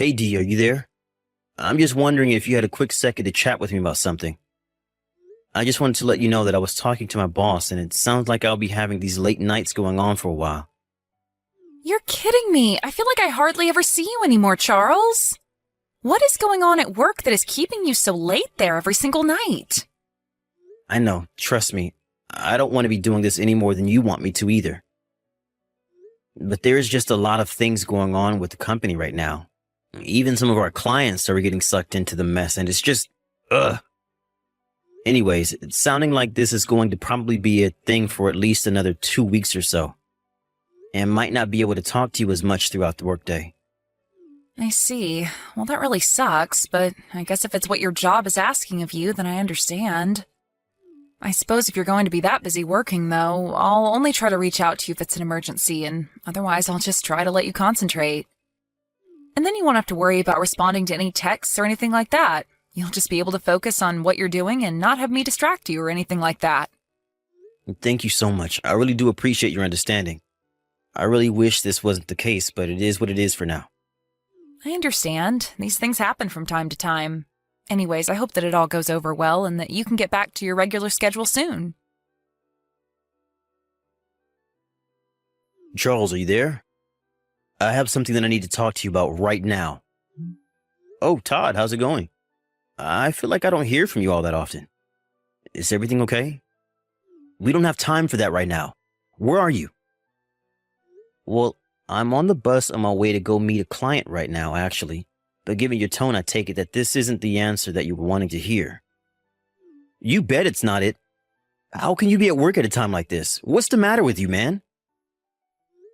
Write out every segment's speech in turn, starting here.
Hey Dee, are you there? I'm just wondering if you had a quick second to chat with me about something. I just wanted to let you know that I was talking to my boss and it sounds like I'll be having these late nights going on for a while. You're kidding me. I feel like I hardly ever see you anymore, Charles. What is going on at work that is keeping you so late there every single night? I know, trust me, I don't want to be doing this any more than you want me to either. But there is just a lot of things going on with the company right now. Even some of our clients are getting sucked into the mess and it's just, ugh. Anyways, it's sounding like this is going to probably be a thing for at least another 2 weeks or so. And might not be able to talk to you as much throughout the workday. I see. Well, that really sucks, but I guess if it's what your job is asking of you, then I understand. I suppose if you're going to be that busy working, though, I'll only try to reach out to you if it's an emergency, and otherwise I'll just try to let you concentrate. And then you won't have to worry about responding to any texts or anything like that. You'll just be able to focus on what you're doing and not have me distract you or anything like that. Thank you so much. I really do appreciate your understanding. I really wish this wasn't the case, but it is what it is for now. I understand. These things happen from time to time. Anyways, I hope that it all goes over well and that you can get back to your regular schedule soon. Charles, are you there? I have something that I need to talk to you about right now. Oh, Todd, how's it going? I feel like I don't hear from you all that often. Is everything okay? We don't have time for that right now. Where are you? Well, I'm on the bus on my way to go meet a client right now, actually. But given your tone, I take it that this isn't the answer that you were wanting to hear. You bet it's not it. How can you be at work at a time like this? What's the matter with you, man?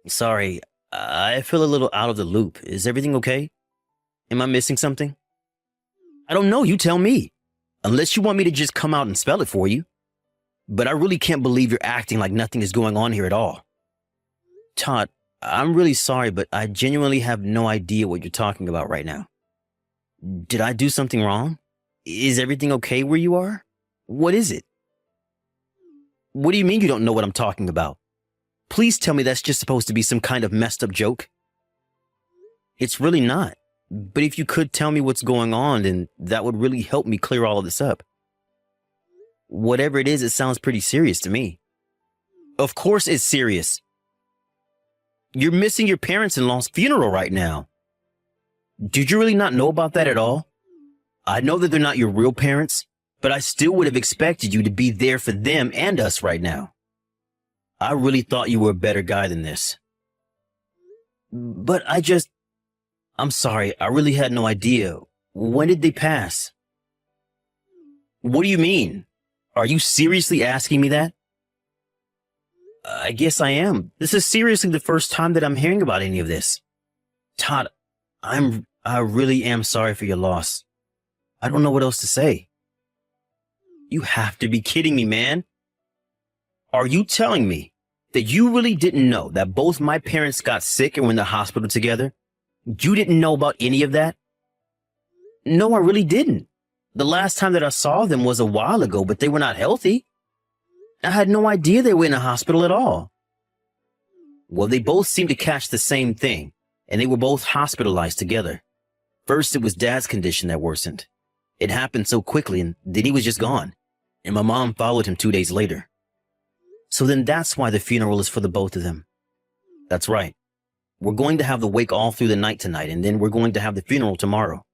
Sorry, I feel a little out of the loop. Is everything okay? Am I missing something? I don't know, you tell me. Unless you want me to just come out and spell it for you. But I really can't believe you're acting like nothing is going on here at all. Todd, I'm really sorry, but I genuinely have no idea what you're talking about right now. Did I do something wrong? Is everything okay where you are? What is it? What do you mean you don't know what I'm talking about? Please tell me that's just supposed to be some kind of messed up joke. It's really not. But if you could tell me what's going on, then that would really help me clear all of this up. Whatever it is, it sounds pretty serious to me. Of course it's serious. You're missing your parents-in-law's funeral right now. Did you really not know about that at all? I know that they're not your real parents, but I still would have expected you to be there for them and us right now. I really thought you were a better guy than this. But I'm sorry, I really had no idea. When did they pass? What do you mean? Are you seriously asking me that? I guess I am. This is seriously the first time that I'm hearing about any of this. Todd, I really am sorry for your loss. I don't know what else to say. You have to be kidding me, man. Are you telling me that you really didn't know that both my parents got sick and were in the hospital together? You didn't know about any of that? No, I really didn't. The last time that I saw them was a while ago, but they were not healthy. I had no idea they were in a hospital at all. Well, they both seemed to catch the same thing, and they were both hospitalized together. First, it was Dad's condition that worsened. It happened so quickly, and then he was just gone, and my mom followed him 2 days later. So then that's why the funeral is for the both of them. That's right. We're going to have the wake all through the night tonight, and then we're going to have the funeral tomorrow.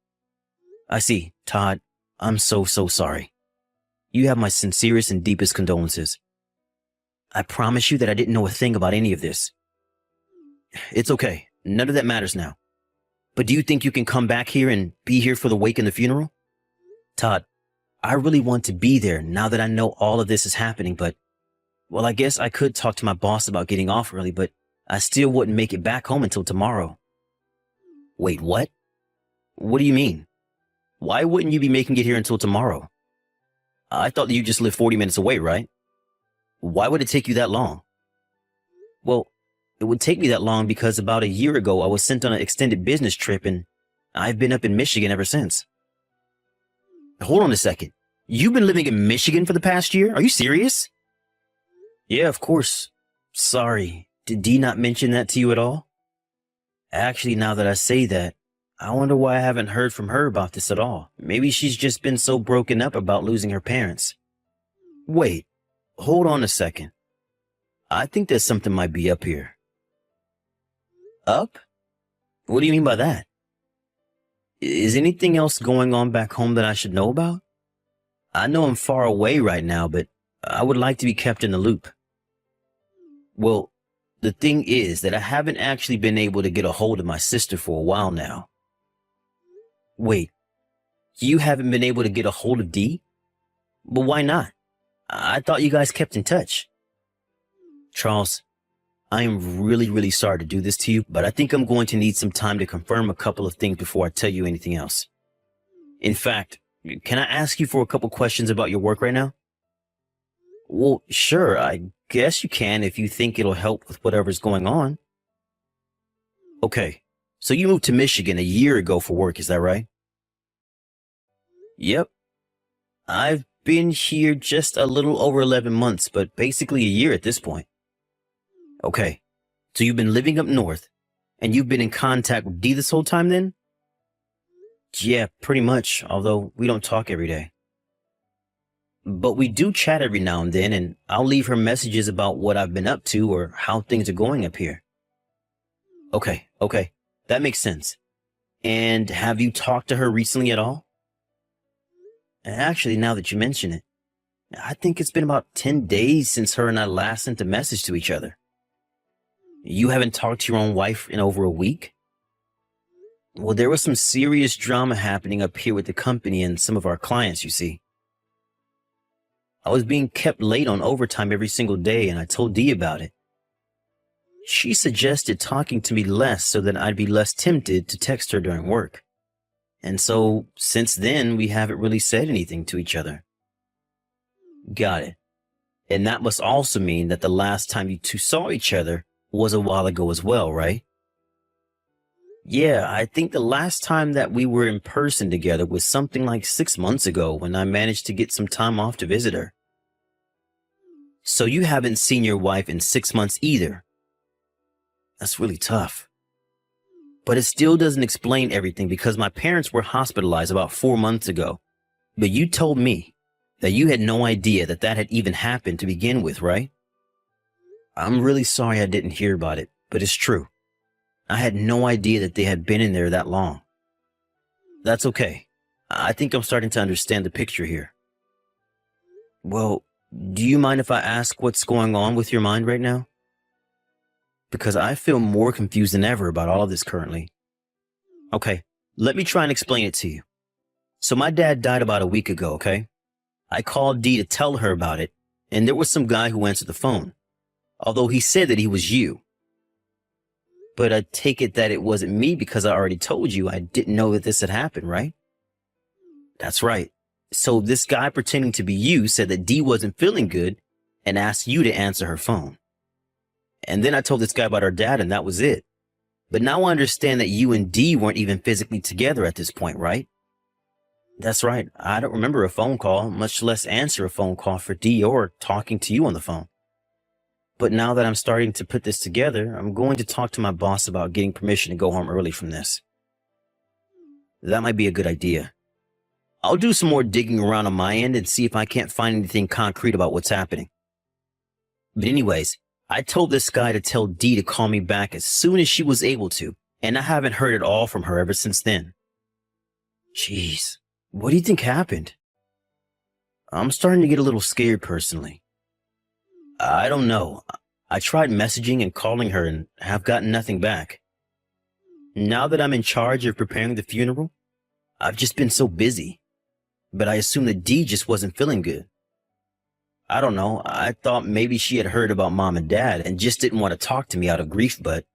I see, Todd. I'm so sorry. You have my sincerest and deepest condolences. I promise you that I didn't know a thing about any of this. It's okay. None of that matters now. But do you think you can come back here and be here for the wake and the funeral? Todd, I really want to be there now that I know all of this is happening, but, well, I guess I could talk to my boss about getting off early, but I still wouldn't make it back home until tomorrow. Wait, what? What do you mean? Why wouldn't you be making it here until tomorrow? I thought that you just lived 40 minutes away, right? Why would it take you that long? Well, it would take me that long because about a year ago I was sent on an extended business trip and I've been up in Michigan ever since. Hold on a second. You've been living in Michigan for the past year? Are you serious? Yeah, of course. Sorry. Did Dee not mention that to you at all? Actually, now that I say that, I wonder why I haven't heard from her about this at all. Maybe she's just been so broken up about losing her parents. Wait, hold on a second. I think there's something might be up here. Up? What do you mean by that? Is anything else going on back home that I should know about? I know I'm far away right now, but I would like to be kept in the loop. Well, the thing is that I haven't actually been able to get a hold of my sister for a while now. Wait, you haven't been able to get a hold of Dee? But why not? I thought you guys kept in touch. Charles, I am really sorry to do this to you, but I think I'm going to need some time to confirm a couple of things before I tell you anything else. In fact, can I ask you for a couple questions about your work right now? Well, sure, I guess you can if you think it'll help with whatever's going on. Okay, so you moved to Michigan a year ago for work, is that right? Yep. I've been here just a little over 11 months, but basically a year at this point. Okay, so you've been living up north, and you've been in contact with Dee this whole time then? Yeah, pretty much, although we don't talk every day. But we do chat every now and then, and I'll leave her messages about what I've been up to or how things are going up here. Okay, that makes sense. And have you talked to her recently at all? Actually, now that you mention it, I think it's been about 10 days since her and I last sent a message to each other. You haven't talked to your own wife in over a week? Well, there was some serious drama happening up here with the company and some of our clients, you see. I was being kept late on overtime every single day, and I told Dee about it. She suggested talking to me less so that I'd be less tempted to text her during work. And so, since then, we haven't really said anything to each other. Got it. And that must also mean that the last time you two saw each other was a while ago as well, right? Yeah, I think the last time that we were in person together was something like 6 months ago when I managed to get some time off to visit her. So you haven't seen your wife in 6 months either. That's really tough. But it still doesn't explain everything because my parents were hospitalized about 4 months ago. But you told me that you had no idea that that had even happened to begin with, right? I'm really sorry I didn't hear about it, but it's true. I had no idea that they had been in there that long. That's okay. I think I'm starting to understand the picture here. Well, do you mind if I ask what's going on with your mind right now? Because I feel more confused than ever about all of this currently. Okay, let me try and explain it to you. So my dad died about a week ago, okay? I called Dee to tell her about it, and there was some guy who answered the phone. Although he said that he was you. But I take it that it wasn't me because I already told you I didn't know that this had happened, right? That's right. So this guy pretending to be you said that Dee wasn't feeling good and asked you to answer her phone. And then I told this guy about her dad and that was it. But now I understand that you and Dee weren't even physically together at this point, right? That's right. I don't remember a phone call, much less answer a phone call for Dee or talking to you on the phone. But now that I'm starting to put this together, I'm going to talk to my boss about getting permission to go home early from this. That might be a good idea. I'll do some more digging around on my end and see if I can't find anything concrete about what's happening. But anyways, I told this guy to tell Dee to call me back as soon as she was able to, and I haven't heard at all from her ever since then. Jeez, what do you think happened? I'm starting to get a little scared personally. I don't know. I tried messaging and calling her and have gotten nothing back. Now that I'm in charge of preparing the funeral, I've just been so busy. But I assumed that Dee just wasn't feeling good. I don't know. I thought maybe she had heard about Mom and Dad and just didn't want to talk to me out of grief, but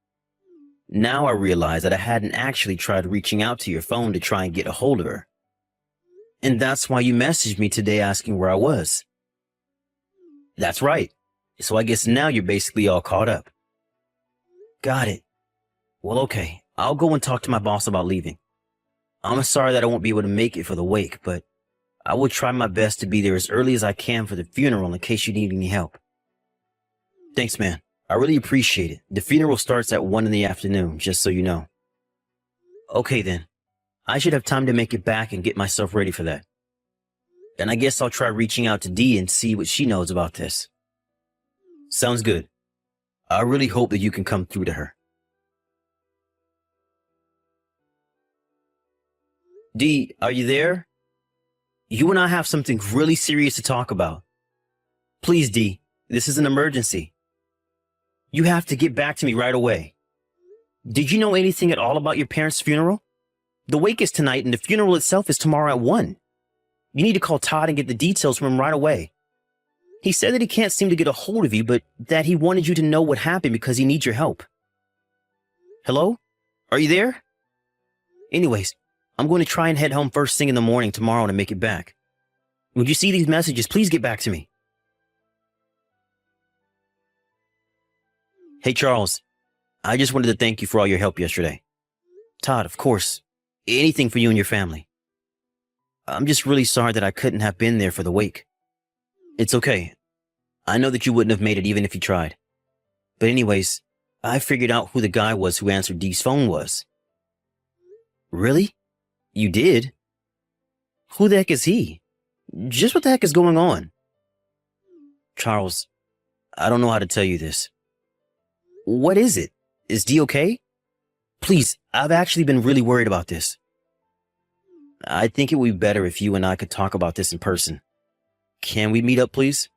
now I realize that I hadn't actually tried reaching out to your phone to try and get a hold of her. And that's why you messaged me today asking where I was. That's right. So I guess now you're basically all caught up. Got it. Well, okay. I'll go and talk to my boss about leaving. I'm sorry that I won't be able to make it for the wake, but I will try my best to be there as early as I can for the funeral in case you need any help. Thanks, man. I really appreciate it. The funeral starts at 1 in the afternoon, just so you know. Okay then. I should have time to make it back and get myself ready for that. And I guess I'll try reaching out to Dee and see what she knows about this. Sounds good. I really hope that you can come through to her. Dee, are you there? You and I have something really serious to talk about. Please, Dee, this is an emergency. You have to get back to me right away. Did you know anything at all about your parents' funeral? The wake is tonight and the funeral itself is tomorrow at 1. You need to call Todd and get the details from him right away. He said that he can't seem to get a hold of you, but that he wanted you to know what happened because he needs your help. Hello? Are you there? Anyways, I'm going to try and head home first thing in the morning tomorrow to make it back. When you see these messages, please get back to me. Hey, Charles. I just wanted to thank you for all your help yesterday. Todd, of course. Anything for you and your family. I'm just really sorry that I couldn't have been there for the wake. It's okay. I know that you wouldn't have made it even if you tried. But anyways, I figured out who the guy was who answered Dee's phone was. Really? You did? Who the heck is he? Just what the heck is going on? Charles, I don't know how to tell you this. What is it? Is Dee okay? Please, I've actually been really worried about this. I think it would be better if you and I could talk about this in person. Can we meet up, please?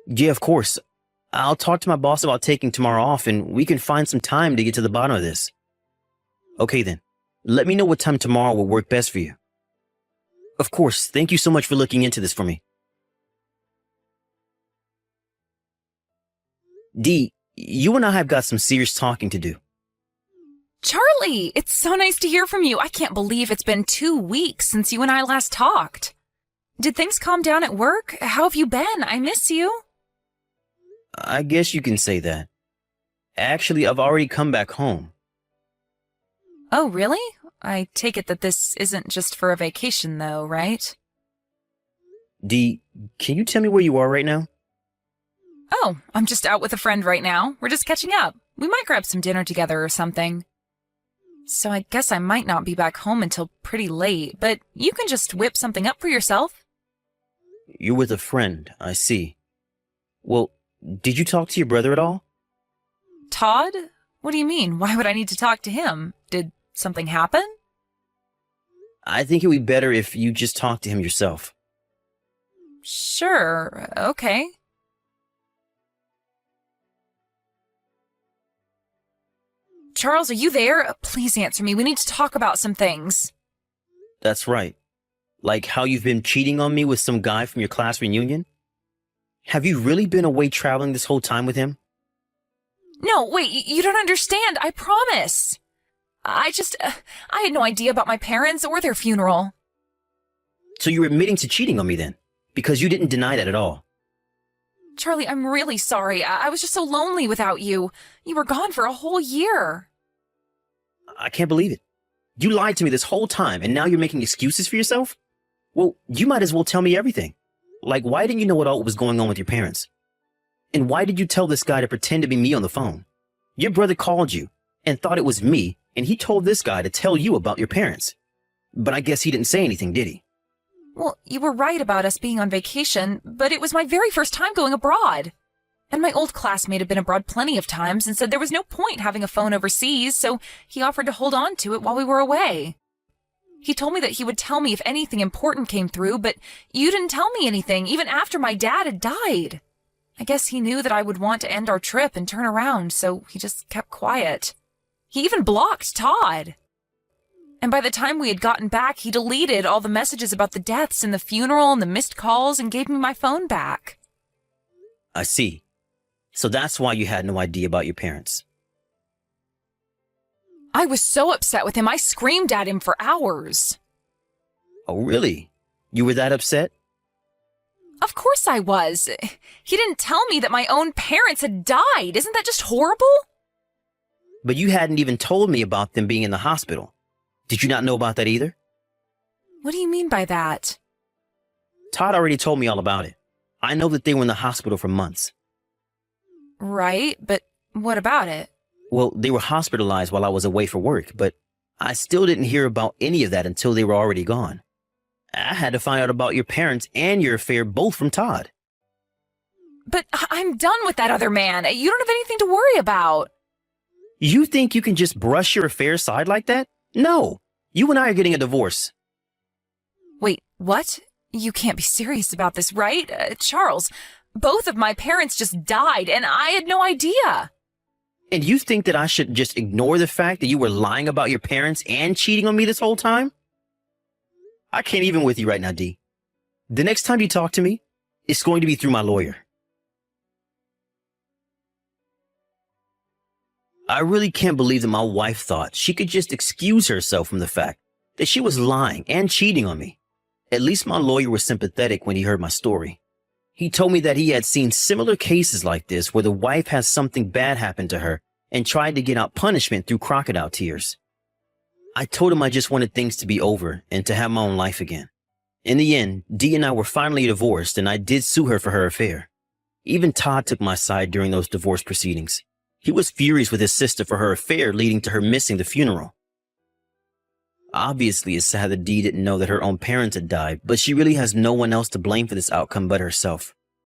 Yeah, of course. I'll talk to my boss about taking tomorrow off and we can find some time to get to the bottom of this. Okay then. Let me know what time tomorrow will work best for you. Of course. Thank you so much for looking into this for me. Dee, you and I have got some serious talking to do. Charlie, it's so nice to hear from you. I can't believe it's been 2 weeks since you and I last talked. Did things calm down at work? How have you been? I miss you. I guess you can say that. Actually, I've already come back home. Oh, really? I take it that this isn't just for a vacation, though, right? Dee, can you tell me where you are right now? Oh, I'm just out with a friend right now. We're just catching up. We might grab some dinner together or something. So I guess I might not be back home until pretty late, but you can just whip something up for yourself. You're with a friend, I see. Well, did you talk to your brother at all? Todd? What do you mean? Why would I need to talk to him? Did something happen? I think it would be better if you just talk to him yourself. Sure, okay. Charles, are you there? Please answer me. We need to talk about some things. That's right. Like how you've been cheating on me with some guy from your class reunion? Have you really been away traveling this whole time with him? No, wait, you don't understand. I promise. I had no idea about my parents or their funeral. So you're admitting to cheating on me then? Because you didn't deny that at all. Charlie, I'm really sorry. I was just so lonely without you. You were gone for a whole year. I can't believe it. You lied to me this whole time and now you're making excuses for yourself? Well, you might as well tell me everything. Like, why didn't you know what all was going on with your parents? And why did you tell this guy to pretend to be me on the phone? Your brother called you and thought it was me, and he told this guy to tell you about your parents. But I guess he didn't say anything, did he? Well, you were right about us being on vacation, but it was my very first time going abroad. And my old classmate had been abroad plenty of times and said there was no point having a phone overseas, so he offered to hold on to it while we were away. He told me that he would tell me if anything important came through, but you didn't tell me anything, even after my dad had died. I guess he knew that I would want to end our trip and turn around, so he just kept quiet. He even blocked Todd. And by the time we had gotten back, he deleted all the messages about the deaths and the funeral and the missed calls and gave me my phone back. I see. So that's why you had no idea about your parents. I was so upset with him, I screamed at him for hours. Oh, really? You were that upset? Of course I was. He didn't tell me that my own parents had died. Isn't that just horrible? But you hadn't even told me about them being in the hospital. Did you not know about that either? What do you mean by that? Todd already told me all about it. I know that they were in the hospital for months. Right, but what about it? Well, they were hospitalized while I was away for work, but I still didn't hear about any of that until they were already gone. I had to find out about your parents and your affair both from Todd. But I'm done with that other man. You don't have anything to worry about. You think you can just brush your affair aside like that? No. You and I are getting a divorce. Wait, what? You can't be serious about this, right? Charles, both of my parents just died, and I had no idea. And you think that I should just ignore the fact that you were lying about your parents and cheating on me this whole time? I can't even with you right now, D. The next time you talk to me, it's going to be through my lawyer. I really can't believe that my wife thought she could just excuse herself from the fact that she was lying and cheating on me. At least my lawyer was sympathetic when he heard my story. He told me that he had seen similar cases like this where the wife has something bad happen to her and tried to get out punishment through crocodile tears. I told him I just wanted things to be over and to have my own life again. In the end, Dee and I were finally divorced, and I did sue her for her affair. Even Todd took my side during those divorce proceedings. He was furious with his sister for her affair, leading to her missing the funeral. Obviously, it's sad that Dee didn't know that her own parents had died, but she really has no one else to blame for this outcome but herself.